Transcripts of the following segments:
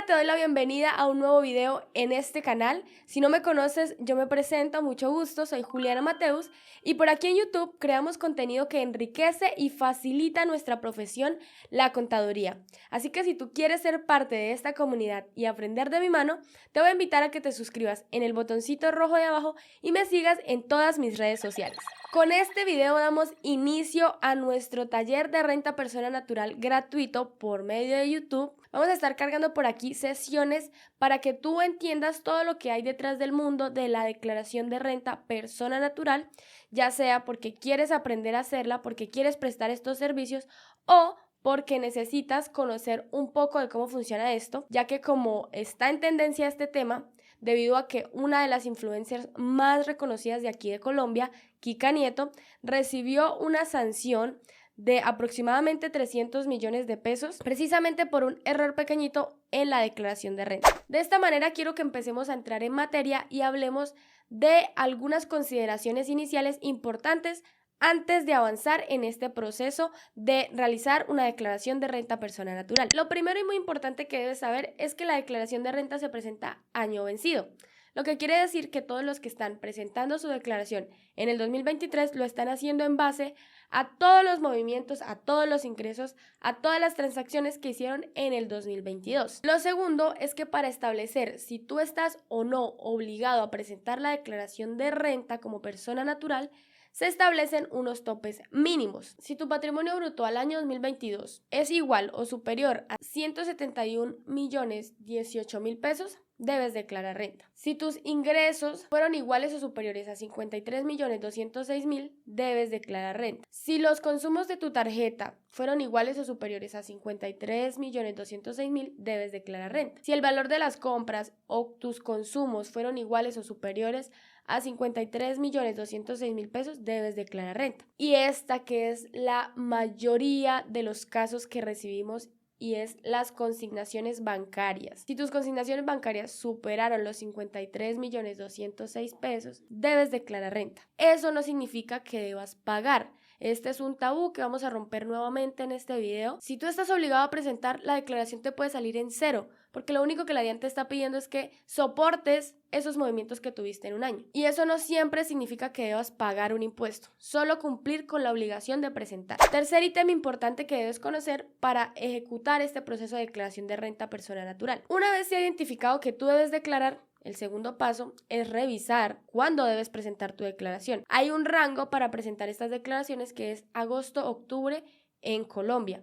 te doy la bienvenida a un nuevo video en este canal. Si no me conoces, yo me presento, mucho gusto, soy Juliana Mateus y por aquí en YouTube creamos contenido que enriquece y facilita nuestra profesión, la contaduría. Así que si tú quieres ser parte de esta comunidad y aprender de mi mano, te voy a invitar a que te suscribas en el botoncito rojo de abajo y me sigas en todas mis redes sociales. Con este video damos inicio a nuestro taller de renta persona natural gratuito por medio de YouTube. Vamos a estar cargando por aquí sesiones para que tú entiendas todo lo que hay detrás del mundo de la declaración de renta persona natural, ya sea porque quieres aprender a hacerla, porque quieres prestar estos servicios o porque necesitas conocer un poco de cómo funciona esto, ya que como está en tendencia este tema, debido a que una de las influencers más reconocidas de aquí de Colombia, Kika Nieto, recibió una sanción de aproximadamente 300 millones de pesos, precisamente por un error pequeñito en la declaración de renta. De esta manera quiero que empecemos a entrar en materia y hablemos de algunas consideraciones iniciales importantes antes de avanzar en este proceso de realizar una declaración de renta persona natural. Lo primero y muy importante que debes saber es que la declaración de renta se presenta año vencido, lo que quiere decir que todos los que están presentando su declaración en el 2023 lo están haciendo en base a todos los movimientos, a todos los ingresos, a todas las transacciones que hicieron en el 2022. Lo segundo es que para establecer si tú estás o no obligado a presentar la declaración de renta como persona natural, se establecen unos topes mínimos. Si tu patrimonio bruto al año 2022 es igual o superior a 171.018.000 pesos, debes declarar renta. Si tus ingresos fueron iguales o superiores a 53.206.000, debes declarar renta. Si los consumos de tu tarjeta fueron iguales o superiores a 53.206.000, debes declarar renta. Si el valor de las compras o tus consumos fueron iguales o superiores a 53.206.000 pesos, debes declarar renta. Y esta que es la mayoría de los casos que recibimos y es las consignaciones bancarias. Si tus consignaciones bancarias superaron los 53.206.000 pesos, debes declarar renta. Eso no significa que debas pagar. Este es un tabú que vamos a romper nuevamente en este video. Si tú estás obligado a presentar, la declaración te puede salir en cero, porque lo único que la DIAN te está pidiendo es que soportes esos movimientos que tuviste en un año. Y eso no siempre significa que debas pagar un impuesto, solo cumplir con la obligación de presentar. Tercer ítem importante que debes conocer para ejecutar este proceso de declaración de renta persona natural. Una vez se ha identificado que tú debes declarar, el segundo paso es revisar cuándo debes presentar tu declaración. Hay un rango para presentar estas declaraciones que es agosto-octubre en Colombia.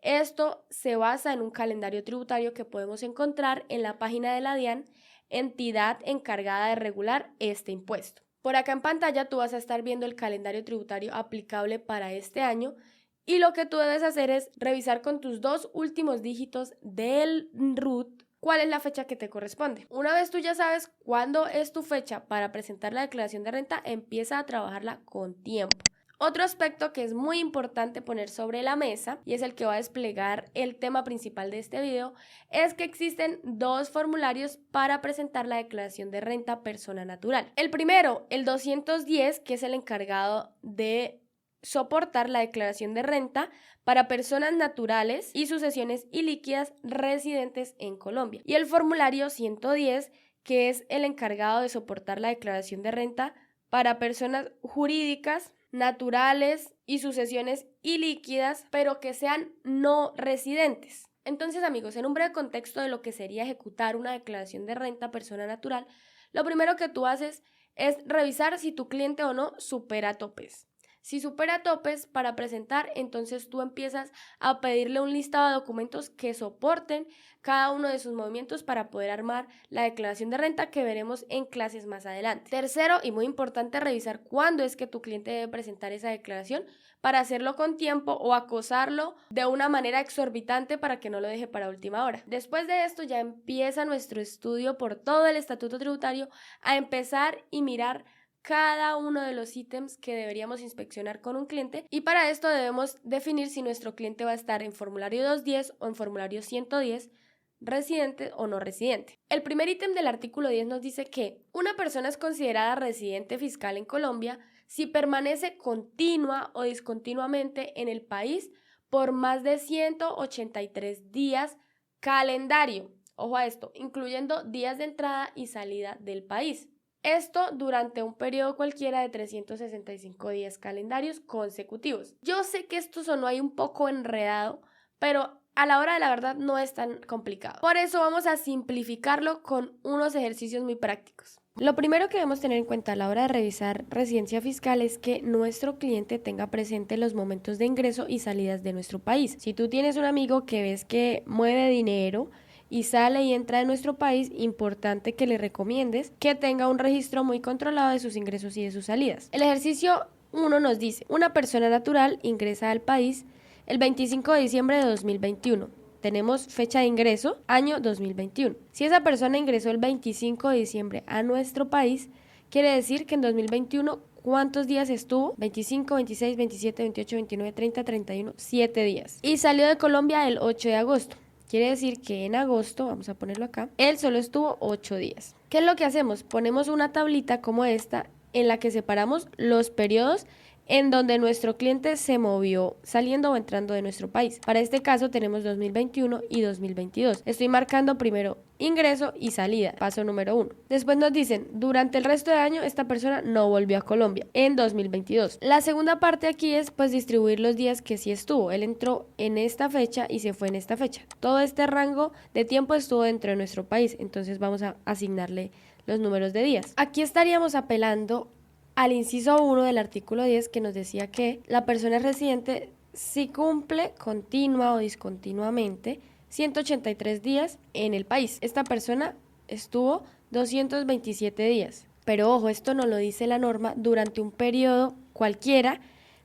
Esto se basa en un calendario tributario que podemos encontrar en la página de la DIAN, entidad encargada de regular este impuesto. Por acá en pantalla tú vas a estar viendo el calendario tributario aplicable para este año y lo que tú debes hacer es revisar con tus dos últimos dígitos del RUT cuál es la fecha que te corresponde. Una vez tú ya sabes cuándo es tu fecha para presentar la declaración de renta, empieza a trabajarla con tiempo. Otro aspecto que es muy importante poner sobre la mesa y es el que va a desplegar el tema principal de este video es que existen dos formularios para presentar la declaración de renta persona natural. El primero, el 210, que es el encargado de soportar la declaración de renta para personas naturales y sucesiones ilíquidas residentes en Colombia. Y el formulario 110, que es el encargado de soportar la declaración de renta para personas jurídicas naturales y sucesiones ilíquidas, pero que sean no residentes. Entonces, amigos, en un breve contexto de lo que sería ejecutar una declaración de renta persona natural, lo primero que tú haces es revisar si tu cliente o no supera topes. Si supera topes para presentar, entonces tú empiezas a pedirle un listado de documentos que soporten cada uno de sus movimientos para poder armar la declaración de renta que veremos en clases más adelante. Tercero, y muy importante, revisar cuándo es que tu cliente debe presentar esa declaración para hacerlo con tiempo o acosarlo de una manera exorbitante para que no lo deje para última hora. Después de esto ya empieza nuestro estudio por todo el estatuto tributario a empezar y mirar cada uno de los ítems que deberíamos inspeccionar con un cliente y para esto debemos definir si nuestro cliente va a estar en formulario 210 o en formulario 110, residente o no residente. El primer ítem del artículo 10 nos dice que una persona es considerada residente fiscal en Colombia si permanece continua o discontinuamente en el país por más de 183 días calendario. Ojo a esto, incluyendo días de entrada y salida del país. Esto durante un periodo cualquiera de 365 días calendarios consecutivos. Yo sé que esto sonó ahí un poco enredado, pero a la hora de la verdad no es tan complicado. Por eso vamos a simplificarlo con unos ejercicios muy prácticos. Lo primero que debemos tener en cuenta a la hora de revisar residencia fiscal es que nuestro cliente tenga presente los momentos de ingreso y salidas de nuestro país. Si tú tienes un amigo que ves que mueve dinero y sale y entra de nuestro país, importante que le recomiendes que tenga un registro muy controlado de sus ingresos y de sus salidas. El ejercicio 1 nos dice, una persona natural ingresa al país el 25 de diciembre de 2021. Tenemos fecha de ingreso, año 2021. Si esa persona ingresó el 25 de diciembre a nuestro país, quiere decir que en 2021, ¿cuántos días estuvo? 25, 26, 27, 28, 29, 30, 31, 7 días. Y salió de Colombia el 8 de agosto. Quiere decir que en agosto, vamos a ponerlo acá, él solo estuvo 8 días. ¿Qué es lo que hacemos? Ponemos una tablita como esta en la que separamos los periodos en donde nuestro cliente se movió saliendo o entrando de nuestro país. Para este caso tenemos 2021 y 2022. Estoy marcando primero ingreso y salida, paso número 1. Después nos dicen, durante el resto de año esta persona no volvió a Colombia en 2022. La segunda parte aquí es pues distribuir los días que sí estuvo. Él entró en esta fecha y se fue en esta fecha. Todo este rango de tiempo estuvo dentro de nuestro país, entonces vamos a asignarle los números de días. Aquí estaríamos apelando al inciso 1 del artículo 10 que nos decía que la persona residente si cumple continua o discontinuamente 183 días en el país. Esta persona estuvo 227 días. Pero ojo, esto no lo dice la norma durante un periodo cualquiera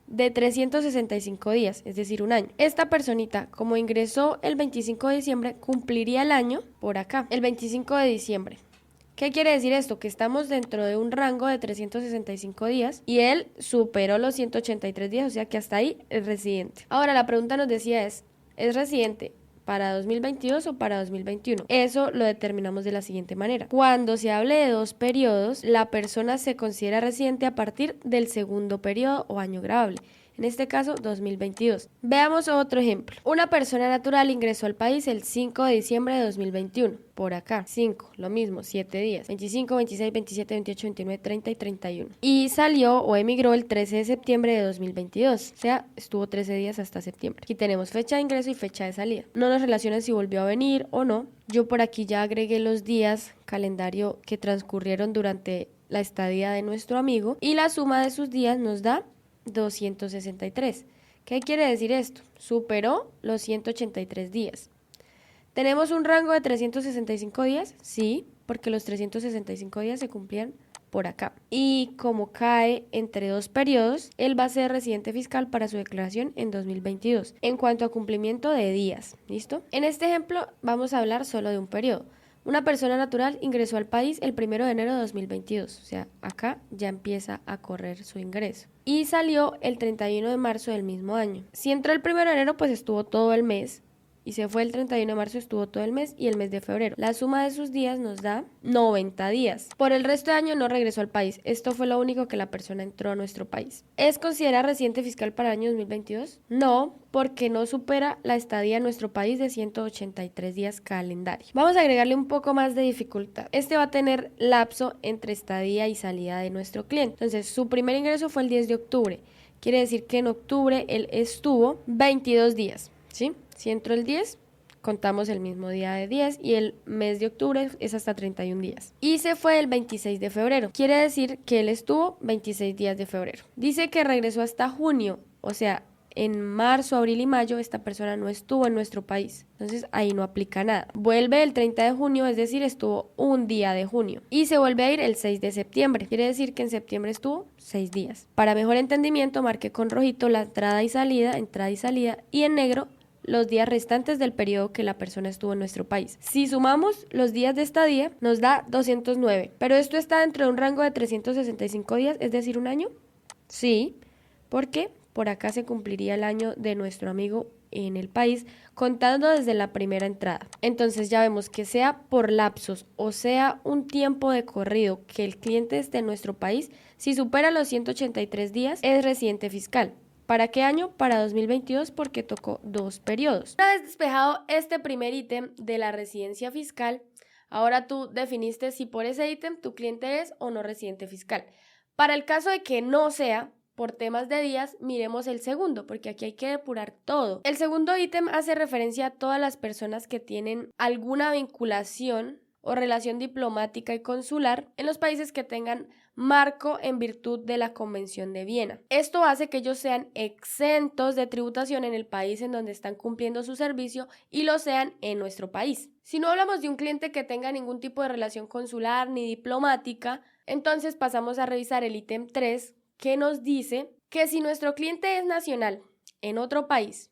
de 365 días, es decir, un año. Esta personita, como ingresó el 25 de diciembre, cumpliría el año por acá, el 25 de diciembre. ¿Qué quiere decir esto? Que estamos dentro de un rango de 365 días y él superó los 183 días, o sea que hasta ahí es residente. Ahora la pregunta nos decía ¿es residente para 2022 o para 2021? Eso lo determinamos de la siguiente manera. Cuando se hable de dos periodos, la persona se considera residente a partir del segundo periodo o año grabable. En este caso, 2022. Veamos otro ejemplo. Una persona natural ingresó al país el 5 de diciembre de 2021. Por acá, 5, lo mismo, 7 días. 25, 26, 27, 28, 29, 30 y 31. Y salió o emigró el 13 de septiembre de 2022. O sea, estuvo 13 días hasta septiembre. Aquí tenemos fecha de ingreso y fecha de salida. No nos relaciona si volvió a venir o no. Yo por aquí ya agregué los días calendario que transcurrieron durante la estadía de nuestro amigo. Y la suma de sus días nos da 263. ¿Qué quiere decir esto? Superó los 183 días. ¿Tenemos un rango de 365 días? Sí, porque los 365 días se cumplían por acá. Y como cae entre dos periodos, él va a ser residente fiscal para su declaración en 2022. En cuanto a cumplimiento de días, ¿listo? En este ejemplo vamos a hablar solo de un periodo. Una persona natural ingresó al país el 1 de enero de 2022, o sea, acá ya empieza a correr su ingreso. Y salió el 31 de marzo del mismo año. Si entró el 1 de enero, pues estuvo todo el mes. Y se fue el 31 de marzo, estuvo todo el mes y el mes de febrero. La suma de sus días nos da 90 días. Por el resto de año no regresó al país. Esto fue lo único que la persona entró a nuestro país. ¿Es considerada residente fiscal para el año 2022? No, porque no supera la estadía en nuestro país de 183 días calendario. Vamos a agregarle un poco más de dificultad. Este va a tener lapso entre estadía y salida de nuestro cliente. Entonces, su primer ingreso fue el 10 de octubre. Quiere decir que en octubre él estuvo 22 días, ¿sí? Si entró el 10, contamos el mismo día de 10 y el mes de octubre es hasta 31 días. Y se fue el 26 de febrero. Quiere decir que él estuvo 26 días de febrero. Dice que regresó hasta junio, o sea, en marzo, abril y mayo esta persona no estuvo en nuestro país. Entonces ahí no aplica nada. Vuelve el 30 de junio, es decir, estuvo un día de junio. Y se vuelve a ir el 6 de septiembre. Quiere decir que en septiembre estuvo 6 días. Para mejor entendimiento, marqué con rojito la entrada y salida, y en negro los días restantes del periodo que la persona estuvo en nuestro país. Si sumamos los días de estadía, nos da 209. ¿Pero esto está dentro de un rango de 365 días, es decir, un año? Sí, porque por acá se cumpliría el año de nuestro amigo en el país, contando desde la primera entrada. Entonces ya vemos que sea por lapsos o sea un tiempo de corrido que el cliente esté en nuestro país, si supera los 183 días, es residente fiscal. ¿Para qué año? Para 2022 porque tocó 2 periodos. Una vez despejado este primer ítem de la residencia fiscal, ahora tú definiste si por ese ítem tu cliente es o no residente fiscal. Para el caso de que no sea, por temas de días, miremos el segundo, porque aquí hay que depurar todo. El segundo ítem hace referencia a todas las personas que tienen alguna vinculación o relación diplomática y consular en los países que tengan marco en virtud de la Convención de Viena. Esto hace que ellos sean exentos de tributación en el país en donde están cumpliendo su servicio y lo sean en nuestro país. Si no hablamos de un cliente que tenga ningún tipo de relación consular ni diplomática, entonces pasamos a revisar el ítem 3, que nos dice que si nuestro cliente es nacional en otro país,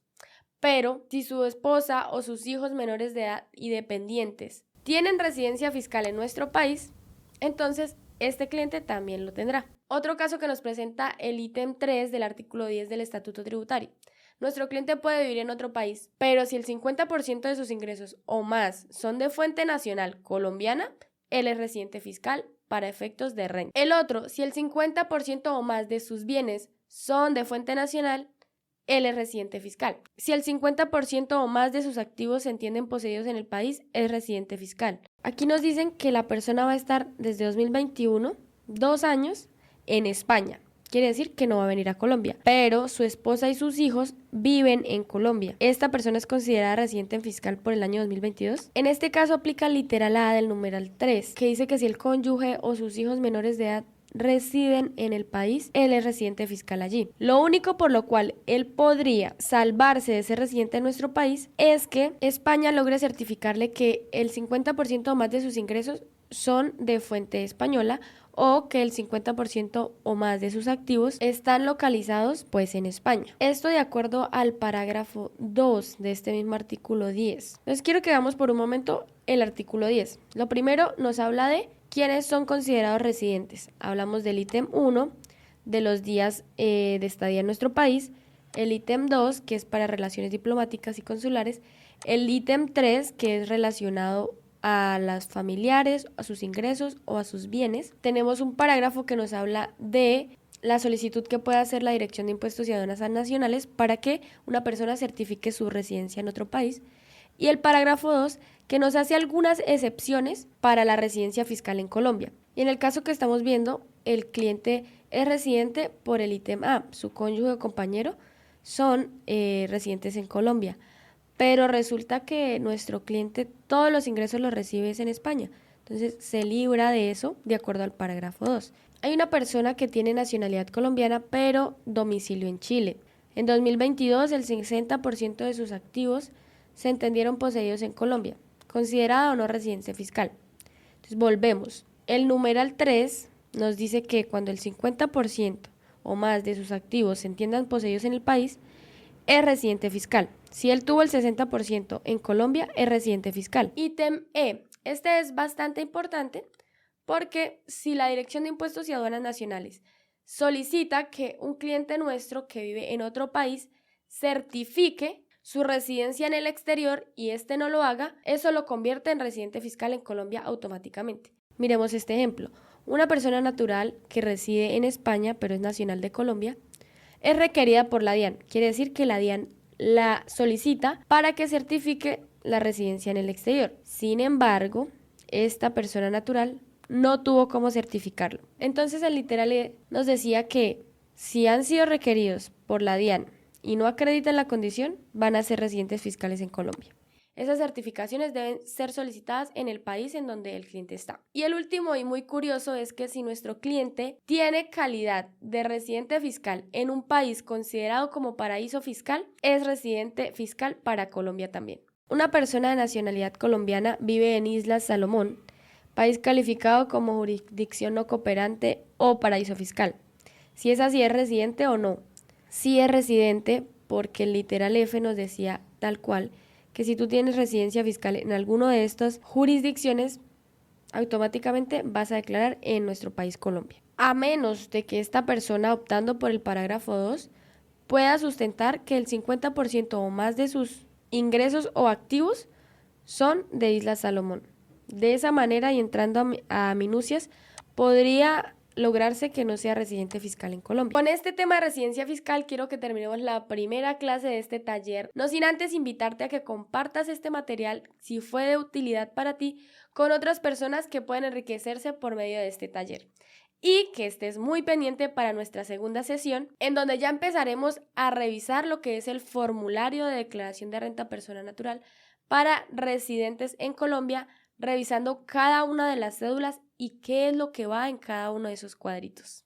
pero si su esposa o sus hijos menores de edad y dependientes tienen residencia fiscal en nuestro país, entonces este cliente también lo tendrá. Otro caso que nos presenta el ítem 3 del artículo 10 del Estatuto Tributario. Nuestro cliente puede vivir en otro país, pero si el 50% de sus ingresos o más son de fuente nacional colombiana, él es residente fiscal para efectos de renta. El otro, si el 50% o más de sus bienes son de fuente nacional, él es residente fiscal. Si el 50% o más de sus activos se entienden poseídos en el país, es residente fiscal. Aquí nos dicen que la persona va a estar desde 2021, 2 años, en España. Quiere decir que no va a venir a Colombia, pero su esposa y sus hijos viven en Colombia. Esta persona es considerada residente fiscal por el año 2022. En este caso aplica el literal A del numeral 3, que dice que si el cónyuge o sus hijos menores de edad residen en el país, él es residente fiscal allí. Lo único por lo cual él podría salvarse de ser residente en nuestro país es que España logre certificarle que el 50% o más de sus ingresos son de fuente española o que el 50% o más de sus activos están localizados pues en España. Esto de acuerdo al parágrafo 2 de este mismo artículo 10. Entonces quiero que veamos por un momento el artículo 10. Lo primero nos habla de quiénes son considerados residentes. Hablamos del ítem 1, de los días de estadía en nuestro país, el ítem 2, que es para relaciones diplomáticas y consulares, el ítem 3, que es relacionado a las familiares, a sus ingresos o a sus bienes. Tenemos un parágrafo que nos habla de la solicitud que puede hacer la Dirección de Impuestos y Aduanas Nacionales para que una persona certifique su residencia en otro país. Y el parágrafo 2, que nos hace algunas excepciones para la residencia fiscal en Colombia. Y en el caso que estamos viendo, el cliente es residente por el ítem A, su cónyuge o compañero son residentes en Colombia. Pero resulta que nuestro cliente todos los ingresos los recibe en España. Entonces se libra de eso de acuerdo al parágrafo 2. Hay una persona que tiene nacionalidad colombiana pero domicilio en Chile. En 2022 el 60% de sus activos se entendieron poseídos en Colombia, considerada o no residencia fiscal. Entonces volvemos. El numeral 3 nos dice que cuando el 50% o más de sus activos se entiendan poseídos en el país, es residente fiscal. Si él tuvo el 60% en Colombia, es residente fiscal. Ítem E. Este es bastante importante porque si la Dirección de Impuestos y Aduanas Nacionales solicita que un cliente nuestro que vive en otro país certifique su residencia en el exterior y este no lo haga, eso lo convierte en residente fiscal en Colombia automáticamente. Miremos este ejemplo. Una persona natural que reside en España pero es nacional de Colombia es requerida por la DIAN. Quiere decir que la DIAN la solicita para que certifique la residencia en el exterior. Sin embargo, esta persona natural no tuvo cómo certificarlo. Entonces el literal nos decía que si han sido requeridos por la DIAN y no acreditan la condición, van a ser residentes fiscales en Colombia. Esas certificaciones deben ser solicitadas en el país en donde el cliente está. Y el último y muy curioso es que si nuestro cliente tiene calidad de residente fiscal en un país considerado como paraíso fiscal, es residente fiscal para Colombia también. Una persona de nacionalidad colombiana vive en Islas Salomón, país calificado como jurisdicción no cooperante o paraíso fiscal. Si es así, ¿es residente o no? Sí es residente porque el literal F nos decía tal cual que si tú tienes residencia fiscal en alguna de estas jurisdicciones, automáticamente vas a declarar en nuestro país Colombia. A menos de que esta persona, optando por el parágrafo 2, pueda sustentar que el 50% o más de sus ingresos o activos son de Islas Salomón. De esa manera, y entrando a minucias, podría lograrse que no sea residente fiscal en Colombia. Con este tema de residencia fiscal quiero que terminemos la primera clase de este taller, no sin antes invitarte a que compartas este material, si fue de utilidad para ti, con otras personas que pueden enriquecerse por medio de este taller. Y que estés muy pendiente para nuestra segunda sesión, en donde ya empezaremos a revisar lo que es el formulario de declaración de renta persona natural para residentes en Colombia, revisando cada una de las cédulas y qué es lo que va en cada uno de esos cuadritos.